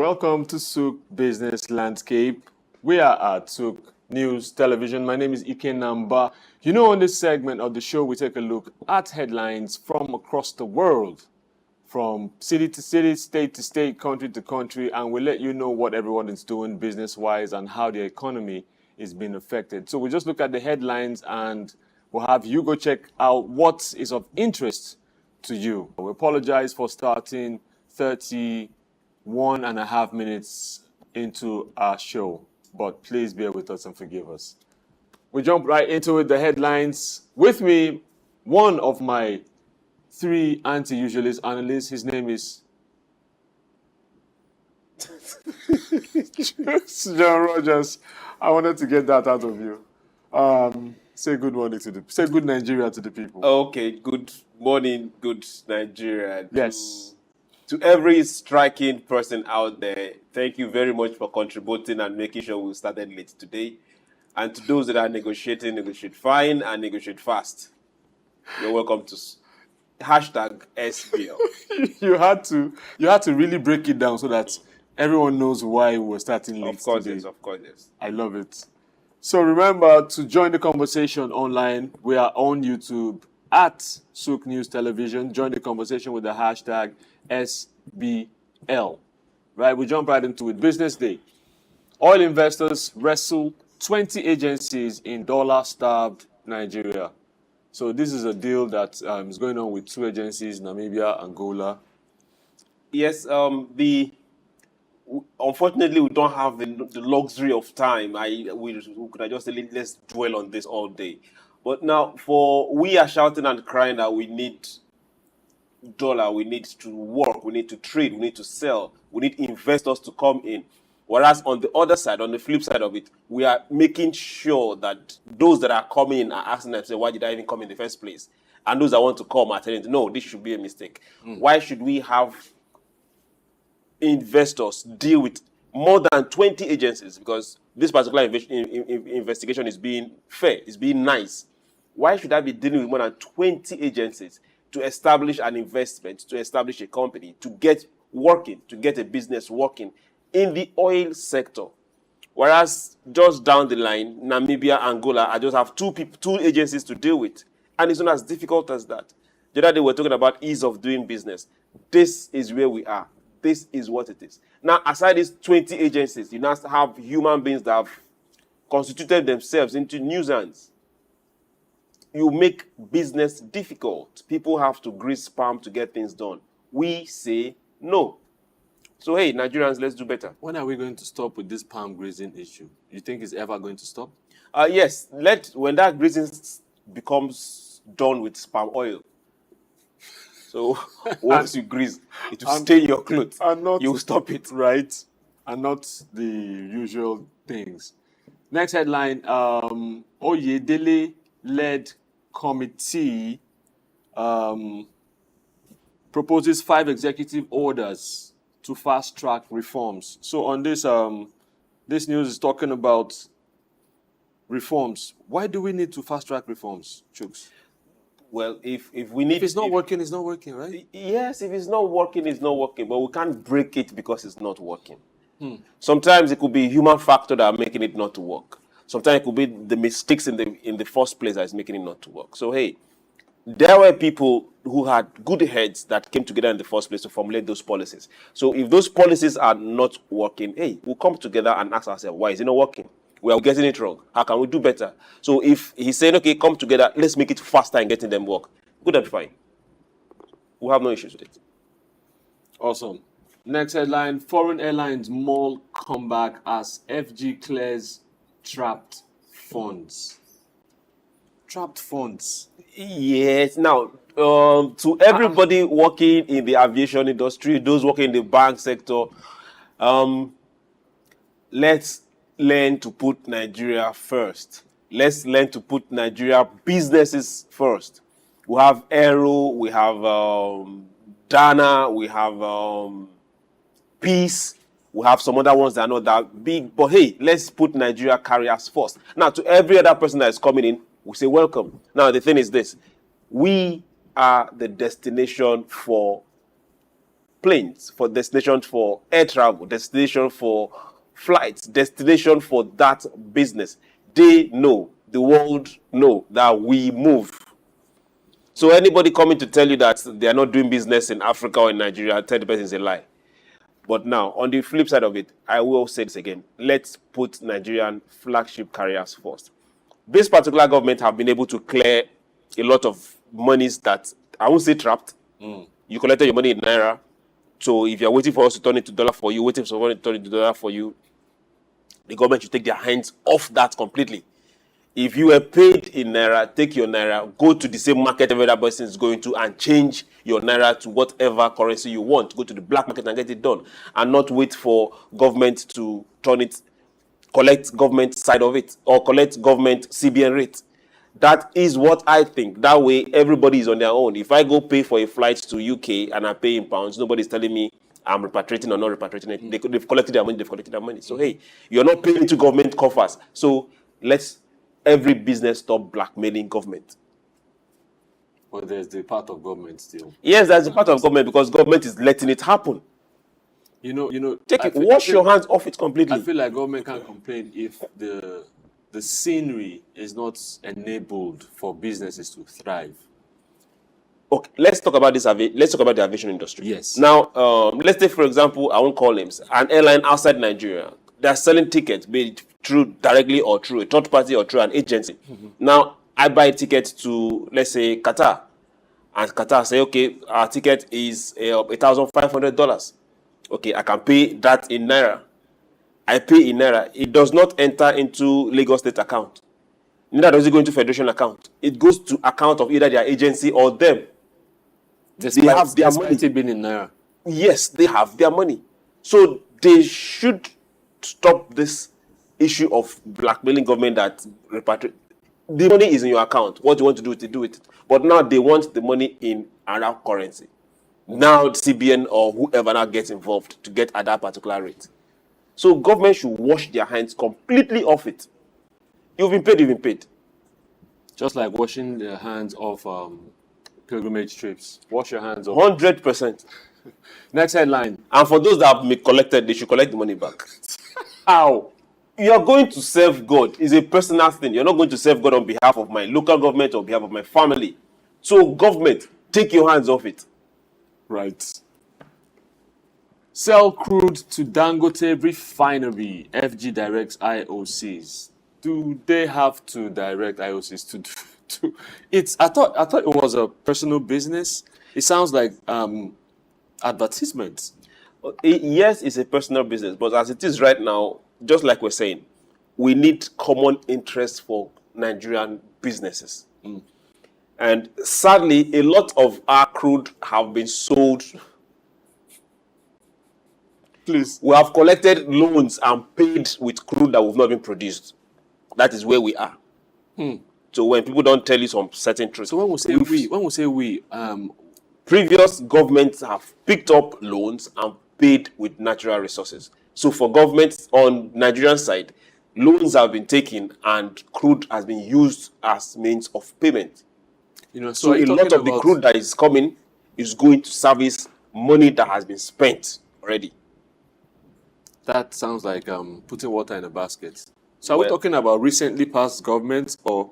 Welcome to Souq Business Landscape. We are at Souq News Television. My name is Ike Namba. You know, on this segment of the show, we take a look at headlines from across the world, from city to city, state to state, country to country, and we let you know what everyone is doing business-wise and how the economy is being affected. So we just look at the headlines and we'll have you go check out what is of interest to you. We apologize for starting 31.5 minutes into our show, but please bear with us and forgive us. We jump right into it, the headlines. With me, one of my three anti-usualist analysts. His name is John Rogers. I wanted to get that out of you. Say good morning say good Nigeria to the people. Okay, good morning, good Nigeria. Yes. To every striking person out there, thank you very much for contributing and making sure we started late today. And to those that are negotiating, negotiate fine and negotiate fast. You're welcome to #SPL. you had to really break it down so that everyone knows why we were starting late today. Yes, of course, yes. I love it. So remember to join the conversation online. We are on YouTube at Souq News Television. Join the conversation with the #SBL. Right, we jump right into it. Business Day. Oil investors wrestle 20 agencies in dollar-starved Nigeria. So this is a deal that is going on with two agencies, Namibia, Angola. Yes, unfortunately, we don't have the luxury of time. We could have just said, let's dwell on this all day. But now, we are shouting and crying that we need dollar, we need to work, we need to trade, we need to sell, we need investors to come in. Whereas on the other side, on the flip side of it, we are making sure that those that are coming in are asking themselves, why did I even come in the first place? And those that want to come are telling them, no, this should be a mistake. Why should we have investors deal with more than 20 agencies? Because this particular investigation is being fair, is being nice. Why should I be dealing with more than 20 agencies to establish an investment, to establish a company, to get working, to get a business working in the oil sector? Whereas just down the line, Namibia, Angola, I just have two agencies to deal with. And it's not as difficult as that. The other day we were talking about ease of doing business. This is where we are. This is what it is. Now, aside these 20 agencies, you now have human beings that have constituted themselves into nuisance. You make business difficult. People have to grease palm to get things done. We say no. So, hey, Nigerians, let's do better. When are we going to stop with this palm grazing issue? You think it's ever going to stop? Yes. When that grazing becomes done with palm oil, so once you grease, it will stain your clothes. You will stop it. Right. And not the usual things. Next headline, Oyedele-led committee proposes 5 executive orders to fast-track reforms. So on this, this news is talking about reforms. Why do we need to fast-track reforms, Chooks? Well, if we need... If it's not working, it's not working, right? Yes, if it's not working, it's not working. But we can't break it because it's not working. Sometimes it could be a human factor that are making it not to work. Sometimes it could be the mistakes in the first place that is making it not to work. So, hey, there were people who had good heads that came together in the first place to formulate those policies. So if those policies are not working, hey, we'll come together and ask ourselves, why is it not working? We are getting it wrong. How can we do better? So if he's saying, okay, come together, let's make it faster in getting them work. Good and fine. We'll have no issues with it. Awesome. Next headline, foreign airlines maul comeback as FG clears trapped funds. Trapped funds. Yes. Now, to everybody working in the aviation industry, those working in the bank sector, let's learn to put Nigeria first. Let's learn to put Nigeria businesses first. We have Aero, we have Dana, we have Peace, we have some other ones that are not that big. But hey, let's put Nigeria carriers first. Now, to every other person that is coming in, we say welcome. Now, the thing is this. We are the destination for planes, for destination for air travel, destination for flights, destination for that business. They know, the world know that we move. So anybody coming to tell you that they are not doing business in Africa or in Nigeria, tell the person is a lie. But now, on the flip side of it, I will say this again. Let's put Nigerian flagship carriers first. This particular government have been able to clear a lot of monies that, I won't say trapped. You collected your money in Naira. So if you're waiting for us to turn it to dollar for you, waiting for someone to turn it to dollar for you, the government should take their hands off that completely. If you were paid in Naira, take your Naira, go to the same market every other person is going to and change your Naira to whatever currency you want. Go to the black market and get it done. And not wait for government to turn it, collect government side of it, or collect government CBN rate. That is what I think. That way, everybody is on their own. If I go pay for a flight to UK and I pay in pounds, nobody's telling me I'm repatriating or not repatriating it. They've collected their money, they've collected their money. So, hey, you're not paying into government coffers. So, let's every business stop blackmailing government. But there's the part of government still. Yes, there's a part of government because government is letting it happen. You know. Wash your hands off it completely. I feel like government can't complain if the scenery is not enabled for businesses to thrive. Okay, let's talk about this. Let's talk about the aviation industry. Yes. Now, let's take, for example, I won't call names, an airline outside Nigeria. They're selling tickets, be it through directly or through a third party or through an agency. Now, I buy a ticket to, let's say, Qatar. And Qatar say, okay, our ticket is $1,500. Okay, I can pay that in Naira. I pay in Naira. It does not enter into Lagos State account. Neither does it go into Federation account. It goes to account of either their agency or them. They have their money. It being in Naira. Yes, they have their money. So they should stop this issue of blackmailing government that repatriate. The money is in your account. What you want to do with it, do with it. But now they want the money in another currency. Now CBN or whoever now gets involved to get at that particular rate. So government should wash their hands completely off it. You've been paid, you've been paid. Just like washing the hands of pilgrimage trips. Wash your hands off. 100%. Next headline. And for those that have been collected, they should collect the money back. How? You are going to serve God. It's a personal thing. You're not going to serve God on behalf of my local government or on behalf of my family. So government, take your hands off it. Right. Sell crude to Dangote refinery. FG directs IOCs. Do they have to direct IOCs to it's I thought it was a personal business. It sounds like advertisement. Yes, it's a personal business, but as it is right now, just like we're saying, we need common interests for Nigerian businesses. And sadly, a lot of our crude have been sold. Please. We have collected loans and paid with crude that we've not been produced. That is where we are. So when people don't tell you some certain truths. So when we say we, previous governments have picked up loans and paid with natural resources. So for governments on Nigerian side, loans have been taken and crude has been used as means of payment. So a lot of the crude that is coming is going to service money that has been spent already. That sounds like putting water in a basket. So are we talking about recently passed governments or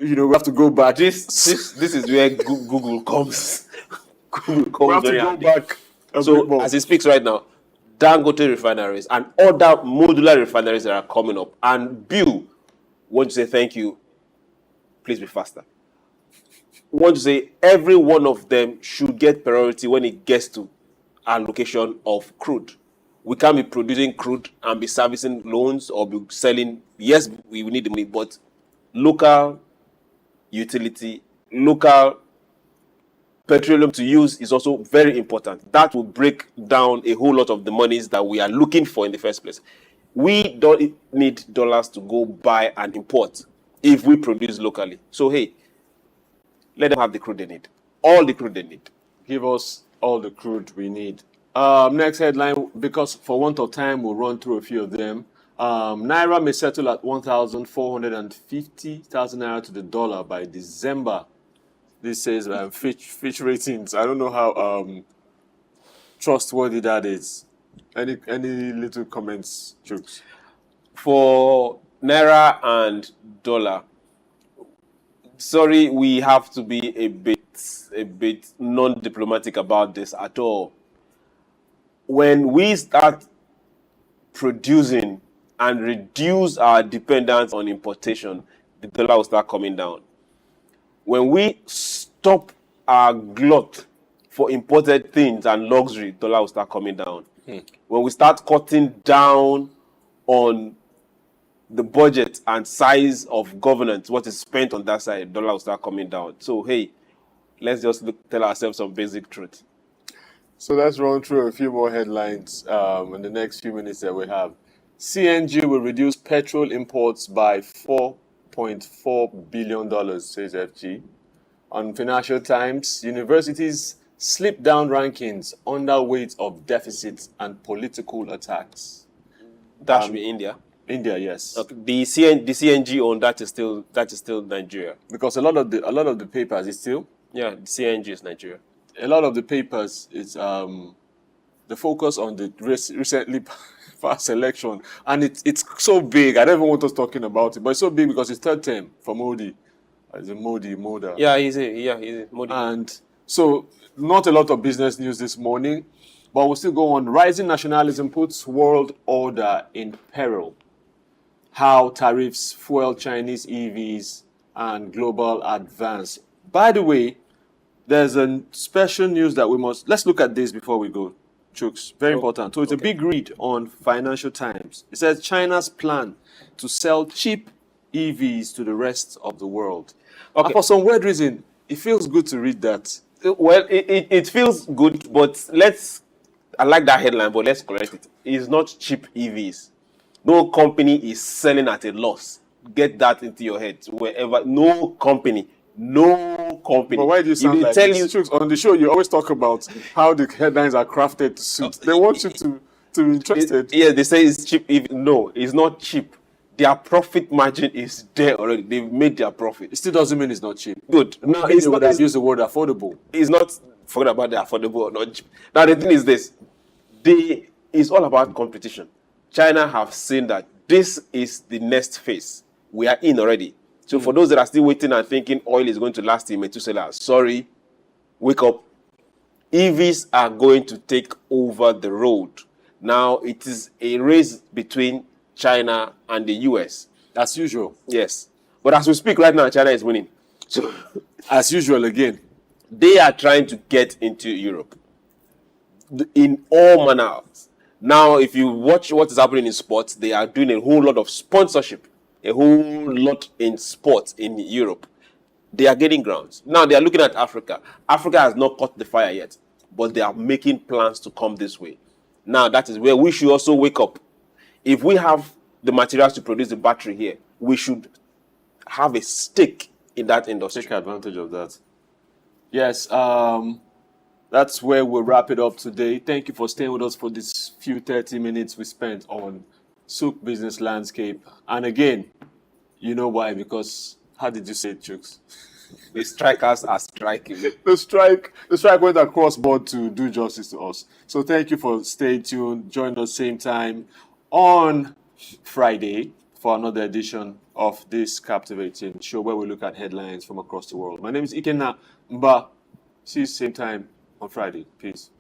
we have to go back? This is where Google comes. Google comes we have to go back. So as it speaks right now, Dangote refineries and other modular refineries that are coming up, and Bill want to say thank you. Please be faster. Want to say every one of them should get priority when it gets to allocation of crude. We can't be producing crude and be servicing loans or be selling. Yes, we need the money, but local utility, local petroleum to use is also very important. That will break down a whole lot of the monies that we are looking for in the first place. We don't need dollars to go buy and import if we produce locally. So, hey, let them have the crude they need. All the crude they need. Give us all the crude we need. Next headline, because for want of time, we'll run through a few of them. Naira may settle at 1,450,000 Naira to the dollar by December. This says Fitch ratings. I don't know how trustworthy that is. Any little comments, Chooks? For Naira and dollar, sorry, we have to be a bit non-diplomatic about this at all. When we start producing and reduce our dependence on importation, the dollar will start coming down. When we stop our glut for imported things and luxury, dollar will start coming down. When we start cutting down on the budget and size of governance, what is spent on that side, dollar will start coming down. So, hey, let's just tell ourselves some basic truth. So let's run through a few more headlines in the next few minutes that we have. CNG will reduce petrol imports by $4.4 billion, says FG. On Financial Times, universities slip down rankings under weight of deficits and political attacks. That should be India. India, yes. Okay. The CNG on that is still Nigeria. Because a lot of the papers is still. Yeah, the CNG is Nigeria. A lot of the papers is the focus on the recently past election, and it's so big. I don't even want us talking about it, but it's so big because it's third term for Modi. It's a Modi. Yeah, he's a Modi. And so, not a lot of business news this morning, but we'll still go on. Rising nationalism puts world order in peril. How tariffs fuel Chinese EVs and global advance. By the way, there's a special news that let's look at this before we go, Chooks. Very important. So it's a big read on Financial Times. It says China's plan to sell cheap EVs to the rest of the world. Okay. And for some weird reason, it feels good to read that. Well, it feels good, but I like that headline, but let's correct it. It's not cheap EVs. No company is selling at a loss. Get that into your head. Wherever, no company. But why do you sound like this? Chooks, on the show, you always talk about how the headlines are crafted to suit. They want you to be interested. Yeah, they say it's cheap. No, it's not cheap. Their profit margin is there already. They've made their profit. It still doesn't mean it's not cheap. Good. No, it's not. Use the word affordable. It's not. Forget about the affordable or not cheap. Now the thing is this: it's all about competition. China have seen that this is the next phase. We are in already. So for those that are still waiting and thinking oil is going to last in Methuselah, sorry, wake up. EVs are going to take over the road. Now it is a race between China and the US. As usual. Yes. But as we speak right now, China is winning. So as usual again. They are trying to get into Europe in all manners. Now, if you watch what is happening in sports, they are doing a whole lot of sponsorship. A whole lot in sports in Europe. They are getting grounds. Now they are looking at Africa. Africa has not caught the fire yet, but they are making plans to come this way. Now that is where we should also wake up. If we have the materials to produce the battery here, we should have a stake in that industry. Take advantage of that. Yes, that's where we'll wrap it up today. Thank you for staying with us for this few 30 minutes we spent on Souq Business Landscape. And again, you know why? Because, how did you say it, Chooks? The strikers are striking. The strike went across board to do justice to us. So thank you for staying tuned. Join us same time on Friday for another edition of this captivating show where we look at headlines from across the world. My name is Ikenna Mba. See you same time on Friday. Peace.